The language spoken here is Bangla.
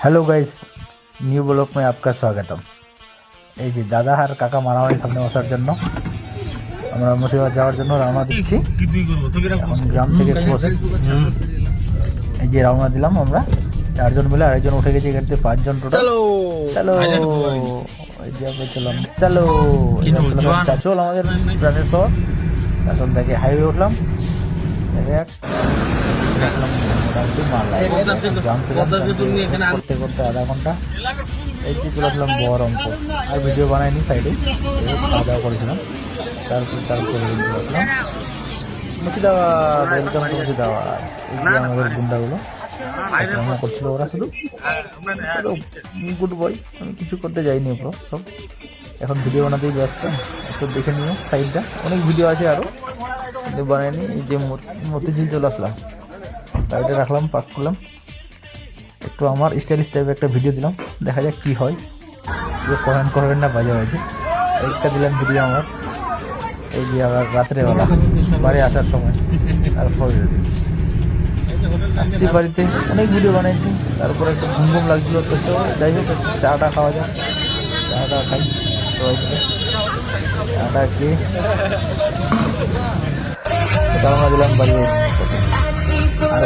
हेलो गाइस, নিউ ব্লগ में आपका स्वागतम। এই যে দাদা আর কাকা মারামারি সামনে বসার জন্য আমরা মুর্শিদাবাদ যাওয়ার জন্য রওনা দিচ্ছি। এখন গ্রাম থেকে এই যে রওনা দিলাম আমরা 4 জন মিলে, আরেকজন উঠে গেছে এখান থেকে 5 জন টোটাল। চলো এই যে আমরা চললাম, চলো চাচল আমাদের প্রাণের শহর। চাচল থেকে হাইওয়ে উঠলাম, করতে করতে আধা ঘন্টা এই যে চলে আসলাম বহরমপুর। আর ভিডিও বানাইনি, সাইডে খাওয়া দাওয়া করেছিলাম। তারপরে আসলাম মুর্শিদাবাদ। Welcome to Murshidabad. এই যে আমাদের গুন্ডাগুলো রান্না করছিল, ওরা শুধু গুড বয়। আমি কিছু করতে যাইনি, ওপর সব এখন ভিডিও বানাতেই ব্যস্ত। একটু দেখে নিও সাইডটা, অনেক ভিডিও আছে আরও বানাইনি। এই যে মতিঝিল চলে আসলাম, গাড়িটা রাখলাম, পার্ক করলাম, একটু আমার স্টাইলিশ টাইপের একটা ভিডিও দিলাম, দেখা যাক কী হয়। কমেন্ট করবেন না বাজে বাজে। একটা দিলাম ভিডিও আমার, এই যে আবার রাত্রেবেলা বাড়ি আসার সময়। তারপর আসছি বাড়িতে, অনেক ভিডিও বানাইছি। তারপরে একটু ঘুম ঘুম লাগছিল, তো যাই হোক চাটা খাওয়া যায়, চাটা খাই সবাই মিলে। চাটা খেয়ে রওনা দিলাম বাড়ি। আর